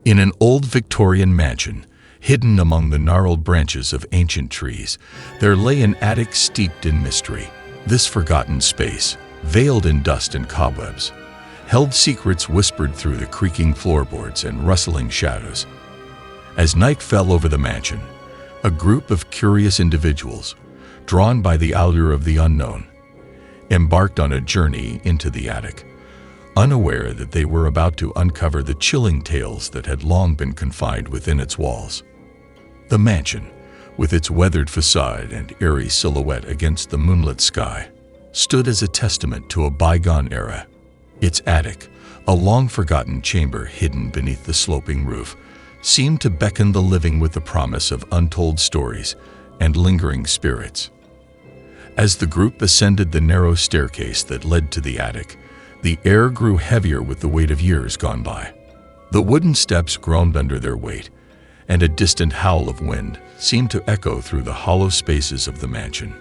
In an old Victorian mansion, hidden among the gnarled branches of ancient trees, there lay an attic steeped in mystery. This forgotten space, veiled in dust and cobwebs, held secrets whispered through the creaking floorboards and rustling shadows. As night fell over the mansion, a group of curious individuals, drawn by the allure of the unknown, embarked on a journey into the attic, unaware that they were about to uncover the chilling tales that had long been confined within its walls. The mansion, with its weathered facade and eerie silhouette against the moonlit sky, stood as a testament to a bygone era. Its attic, a long-forgotten chamber hidden beneath the sloping roof, seemed to beckon the living with the promise of untold stories and lingering spirits. As the group ascended the narrow staircase that led to the attic, the air grew heavier with the weight of years gone by. The wooden steps groaned under their weight, and a distant howl of wind seemed to echo through the hollow spaces of the mansion,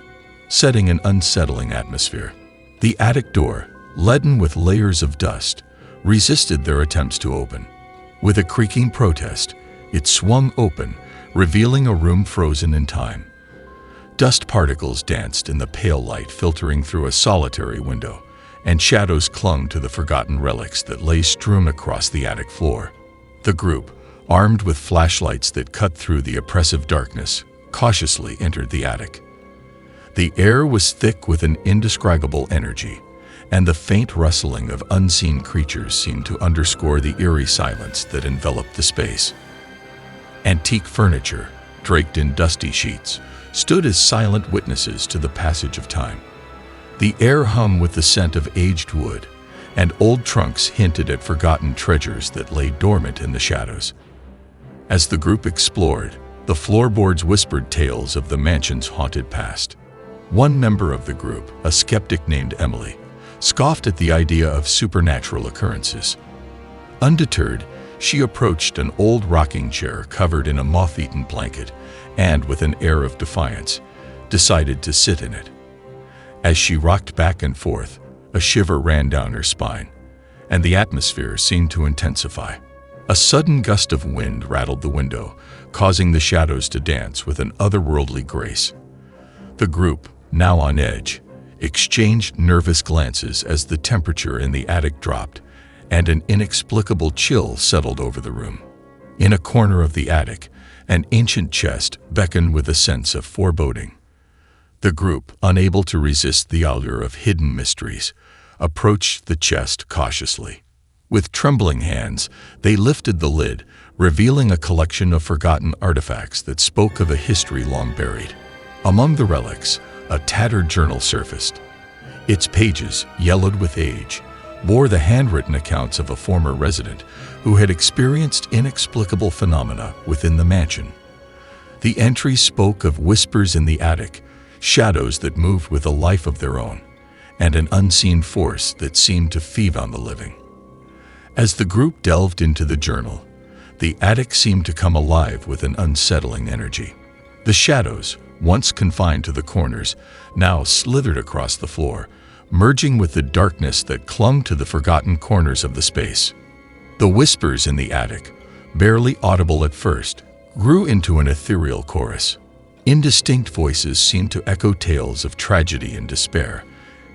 setting an unsettling atmosphere. The attic door, leaden with layers of dust, resisted their attempts to open. With a creaking protest, it swung open, revealing a room frozen in time. Dust particles danced in the pale light filtering through a solitary window, and shadows clung to the forgotten relics that lay strewn across the attic floor. The group, armed with flashlights that cut through the oppressive darkness, cautiously entered the attic. The air was thick with an indescribable energy, and the faint rustling of unseen creatures seemed to underscore the eerie silence that enveloped the space. Antique furniture, draped in dusty sheets, stood as silent witnesses to the passage of time. The air hummed with the scent of aged wood, and old trunks hinted at forgotten treasures that lay dormant in the shadows. As the group explored, the floorboards whispered tales of the mansion's haunted past. One member of the group, a skeptic named Emily, scoffed at the idea of supernatural occurrences. Undeterred, she approached an old rocking chair covered in a moth-eaten blanket and, with an air of defiance, decided to sit in it. As she rocked back and forth, a shiver ran down her spine, and the atmosphere seemed to intensify. A sudden gust of wind rattled the window, causing the shadows to dance with an otherworldly grace. The group, now on edge, exchanged nervous glances as the temperature in the attic dropped, and an inexplicable chill settled over the room. In a corner of the attic, an ancient chest beckoned with a sense of foreboding. The group, unable to resist the allure of hidden mysteries, approached the chest cautiously. With trembling hands, they lifted the lid, revealing a collection of forgotten artifacts that spoke of a history long buried. Among the relics, a tattered journal surfaced. Its pages, yellowed with age, bore the handwritten accounts of a former resident who had experienced inexplicable phenomena within the mansion. The entries spoke of whispers in the attic, shadows that moved with a life of their own, and an unseen force that seemed to feed on the living. As the group delved into the journal, the attic seemed to come alive with an unsettling energy. The shadows, once confined to the corners, now slithered across the floor, merging with the darkness that clung to the forgotten corners of the space. The whispers in the attic, barely audible at first, grew into an ethereal chorus. Indistinct voices seemed to echo tales of tragedy and despair,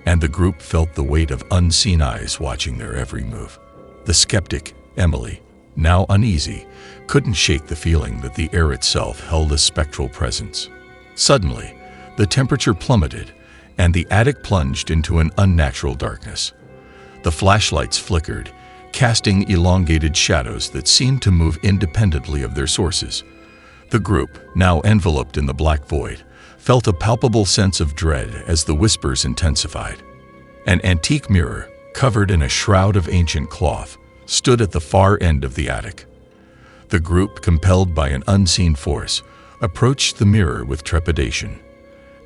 and the group felt the weight of unseen eyes watching their every move. The skeptic, Emily, now uneasy, couldn't shake the feeling that the air itself held a spectral presence. Suddenly, the temperature plummeted, and the attic plunged into an unnatural darkness. The flashlights flickered, casting elongated shadows that seemed to move independently of their sources. The group, now enveloped in the black void, felt a palpable sense of dread as the whispers intensified. An antique mirror, covered in a shroud of ancient cloth, stood at the far end of the attic. The group, compelled by an unseen force, approached the mirror with trepidation.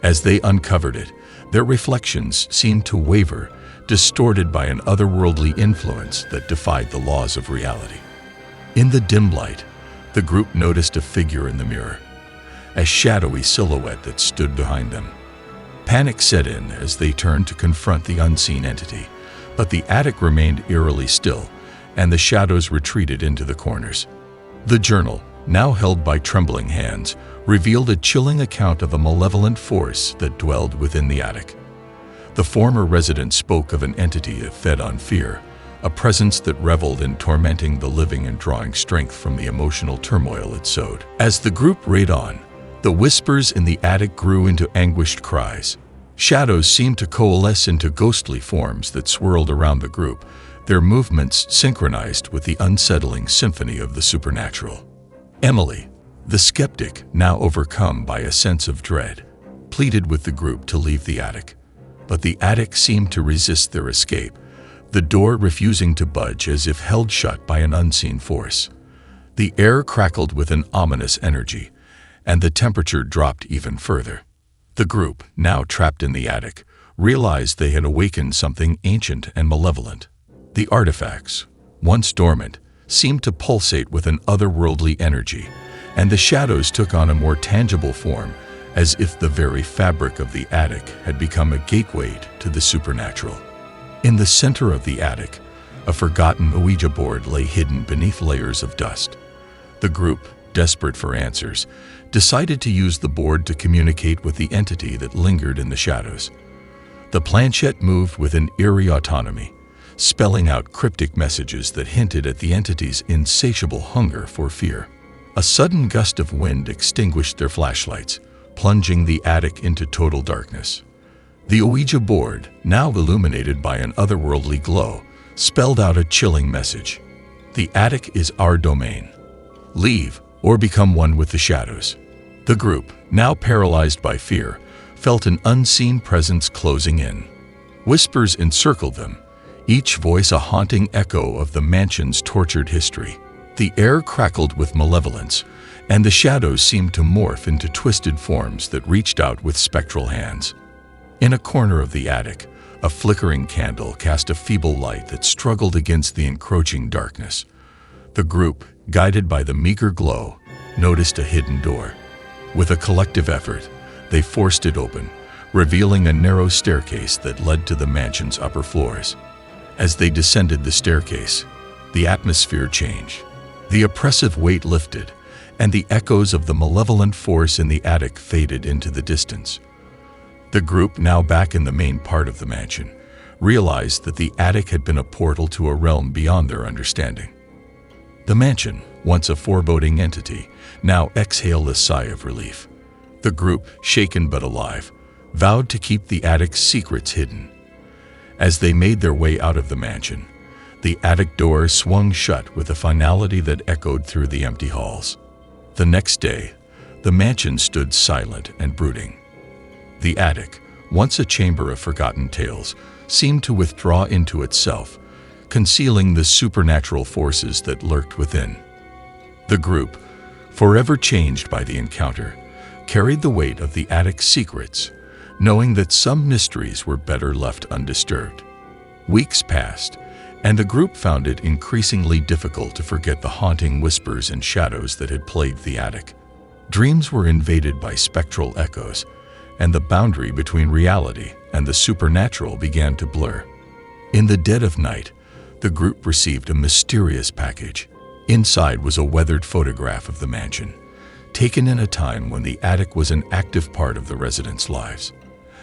As they uncovered it, their reflections seemed to waver, distorted by an otherworldly influence that defied the laws of reality. In the dim light, the group noticed a figure in the mirror, a shadowy silhouette that stood behind them. Panic set in as they turned to confront the unseen entity, but the attic remained eerily still, and the shadows retreated into the corners. The journal, now held by trembling hands, revealed a chilling account of a malevolent force that dwelled within the attic. The former resident spoke of an entity that fed on fear, a presence that reveled in tormenting the living and drawing strength from the emotional turmoil it sowed. As the group rayed on, the whispers in the attic grew into anguished cries. Shadows seemed to coalesce into ghostly forms that swirled around the group, their movements synchronized with the unsettling symphony of the supernatural. Emily, the skeptic, now overcome by a sense of dread, pleaded with the group to leave the attic. But the attic seemed to resist their escape, the door refusing to budge as if held shut by an unseen force. The air crackled with an ominous energy, and the temperature dropped even further. The group, now trapped in the attic, realized they had awakened something ancient and malevolent. The artifacts, once dormant, seemed to pulsate with an otherworldly energy, and the shadows took on a more tangible form, as if the very fabric of the attic had become a gateway to the supernatural. In the center of the attic, a forgotten Ouija board lay hidden beneath layers of dust. The group, desperate for answers, decided to use the board to communicate with the entity that lingered in the shadows. The planchette moved with an eerie autonomy, spelling out cryptic messages that hinted at the entity's insatiable hunger for fear. A sudden gust of wind extinguished their flashlights, plunging the attic into total darkness. The Ouija board, now illuminated by an otherworldly glow, spelled out a chilling message. The attic is our domain. Leave or become one with the shadows. The group, now paralyzed by fear, felt an unseen presence closing in. Whispers encircled them, each voice a haunting echo of the mansion's tortured history. The air crackled with malevolence, and the shadows seemed to morph into twisted forms that reached out with spectral hands. In a corner of the attic, a flickering candle cast a feeble light that struggled against the encroaching darkness. The group, guided by the meager glow, noticed a hidden door. With a collective effort, they forced it open, revealing a narrow staircase that led to the mansion's upper floors. As they descended the staircase, the atmosphere changed. The oppressive weight lifted, and the echoes of the malevolent force in the attic faded into the distance. The group, now back in the main part of the mansion, realized that the attic had been a portal to a realm beyond their understanding. The mansion, once a foreboding entity, now exhaled a sigh of relief. The group, shaken but alive, vowed to keep the attic's secrets hidden. As they made their way out of the mansion, the attic door swung shut with a finality that echoed through the empty halls. The next day, the mansion stood silent and brooding. The attic, once a chamber of forgotten tales, seemed to withdraw into itself, concealing the supernatural forces that lurked within. The group, forever changed by the encounter, carried the weight of the attic's secrets, knowing that some mysteries were better left undisturbed. Weeks passed, and the group found it increasingly difficult to forget the haunting whispers and shadows that had plagued the attic. Dreams were invaded by spectral echoes, and the boundary between reality and the supernatural began to blur. In the dead of night, the group received a mysterious package. Inside was a weathered photograph of the mansion, taken in a time when the attic was an active part of the residents' lives.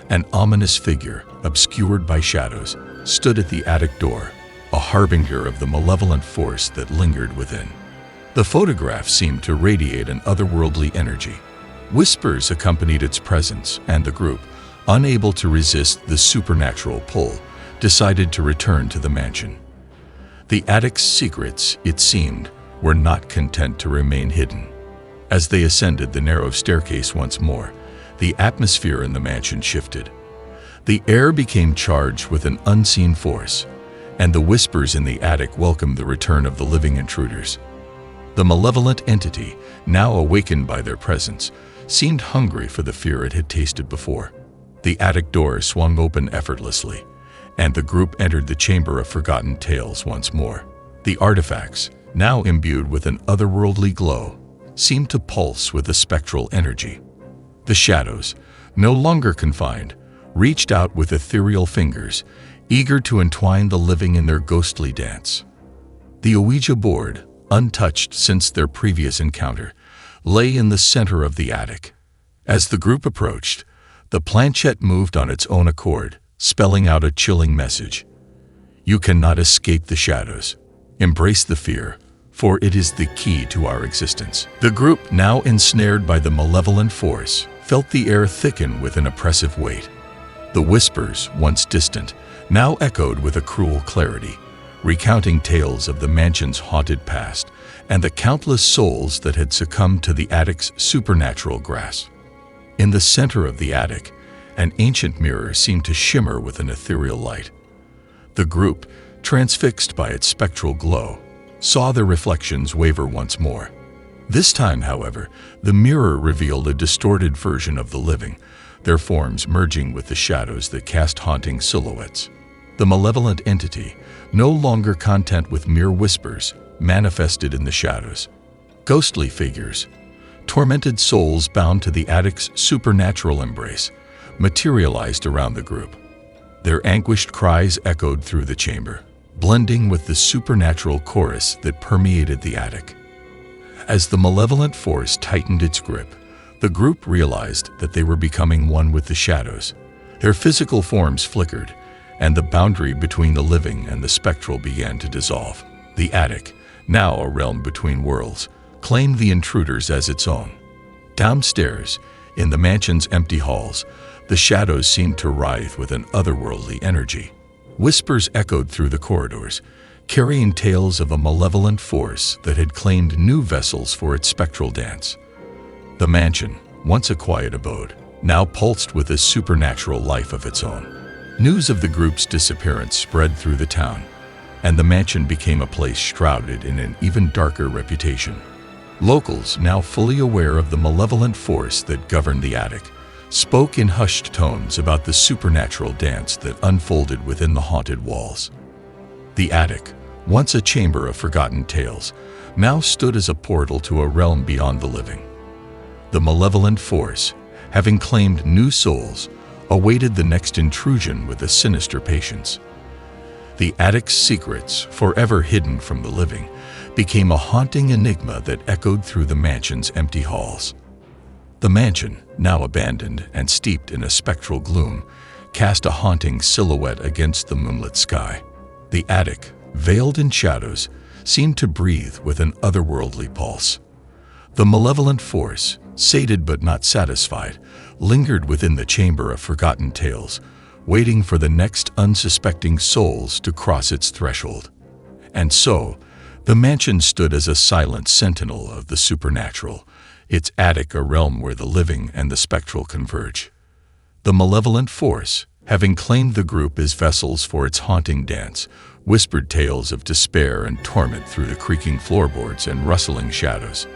An ominous figure, obscured by shadows, stood at the attic door, a harbinger of the malevolent force that lingered within. The photograph seemed to radiate an otherworldly energy. Whispers accompanied its presence, and the group, unable to resist the supernatural pull, decided to return to the mansion. The attic's secrets, it seemed, were not content to remain hidden. As they ascended the narrow staircase once more, the atmosphere in the mansion shifted. The air became charged with an unseen force, and the whispers in the attic welcomed the return of the living intruders. The malevolent entity, now awakened by their presence, seemed hungry for the fear it had tasted before. The attic door swung open effortlessly, and the group entered the chamber of forgotten tales once more. The artifacts, now imbued with an otherworldly glow, seemed to pulse with a spectral energy. The shadows, no longer confined, reached out with ethereal fingers, eager to entwine the living in their ghostly dance. The Ouija board, untouched since their previous encounter, lay in the center of the attic. As the group approached, the planchette moved on its own accord, spelling out a chilling message. You cannot escape the shadows. Embrace the fear, for it is the key to our existence. The group, now ensnared by the malevolent force, felt the air thicken with an oppressive weight. The whispers, once distant, now echoed with a cruel clarity, recounting tales of the mansion's haunted past and the countless souls that had succumbed to the attic's supernatural grasp. In the center of the attic, an ancient mirror seemed to shimmer with an ethereal light. The group, transfixed by its spectral glow, saw their reflections waver once more. This time, however, the mirror revealed a distorted version of the living, their forms merging with the shadows that cast haunting silhouettes. The malevolent entity, no longer content with mere whispers, manifested in the shadows. Ghostly figures, tormented souls bound to the attic's supernatural embrace, materialized around the group. Their anguished cries echoed through the chamber, blending with the supernatural chorus that permeated the attic. As the malevolent force tightened its grip, the group realized that they were becoming one with the shadows. Their physical forms flickered, and the boundary between the living and the spectral began to dissolve. The attic, now a realm between worlds, claimed the intruders as its own. Downstairs, in the mansion's empty halls, the shadows seemed to writhe with an otherworldly energy. Whispers echoed through the corridors, carrying tales of a malevolent force that had claimed new vessels for its spectral dance. The mansion, once a quiet abode, now pulsed with a supernatural life of its own. News of the group's disappearance spread through the town, and the mansion became a place shrouded in an even darker reputation. Locals, now fully aware of the malevolent force that governed the attic, spoke in hushed tones about the supernatural dance that unfolded within the haunted walls. The attic, once a chamber of forgotten tales, now stood as a portal to a realm beyond the living. The malevolent force, having claimed new souls, awaited the next intrusion with a sinister patience. The attic's secrets, forever hidden from the living, became a haunting enigma that echoed through the mansion's empty halls. The mansion, now abandoned and steeped in a spectral gloom, cast a haunting silhouette against the moonlit sky. The attic, veiled in shadows, seemed to breathe with an otherworldly pulse. The malevolent force, sated but not satisfied, lingered within the chamber of forgotten tales, waiting for the next unsuspecting souls to cross its threshold. And so, the mansion stood as a silent sentinel of the supernatural, its attic a realm where the living and the spectral converge. The malevolent force, having claimed the group as vessels for its haunting dance, whispered tales of despair and torment through the creaking floorboards and rustling shadows.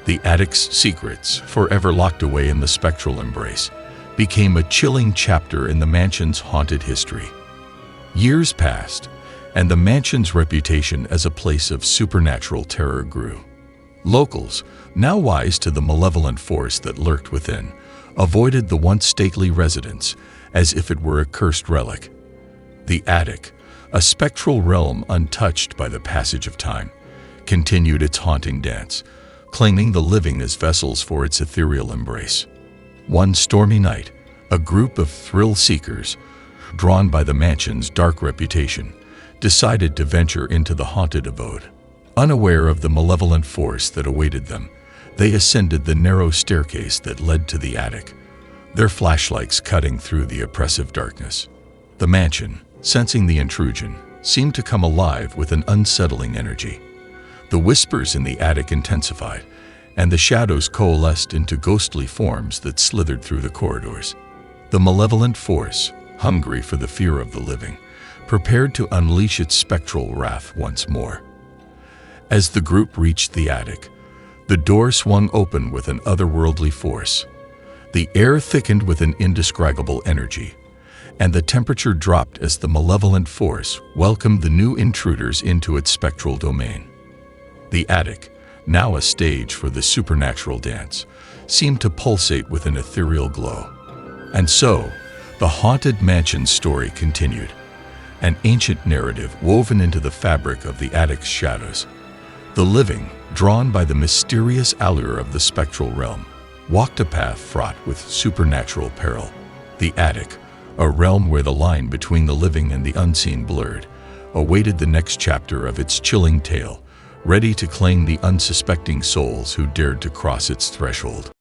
The attic's secrets, forever locked away in the spectral embrace, became a chilling chapter in the mansion's haunted history. Years passed, and the mansion's reputation as a place of supernatural terror grew. Locals, now wise to the malevolent force that lurked within, avoided the once stately residence as if it were a cursed relic. The attic, a spectral realm untouched by the passage of time, continued its haunting dance, claiming the living as vessels for its ethereal embrace. One stormy night, a group of thrill-seekers, drawn by the mansion's dark reputation, decided to venture into the haunted abode. Unaware of the malevolent force that awaited them, they ascended the narrow staircase that led to the attic, their flashlights cutting through the oppressive darkness. The mansion, sensing the intrusion, seemed to come alive with an unsettling energy. The whispers in the attic intensified, and the shadows coalesced into ghostly forms that slithered through the corridors. The malevolent force, hungry for the fear of the living, prepared to unleash its spectral wrath once more. As the group reached the attic, the door swung open with an otherworldly force. The air thickened with an indescribable energy, and the temperature dropped as the malevolent force welcomed the new intruders into its spectral domain. The attic, now a stage for the supernatural dance, seemed to pulsate with an ethereal glow. And so, The haunted mansion story continued, an ancient narrative woven into the fabric of the attic's shadows. The living, drawn by the mysterious allure of the spectral realm, walked a path fraught with supernatural peril. The attic, a realm where the line between the living and the unseen blurred, awaited the next chapter of its chilling tale, ready to claim the unsuspecting souls who dared to cross its threshold.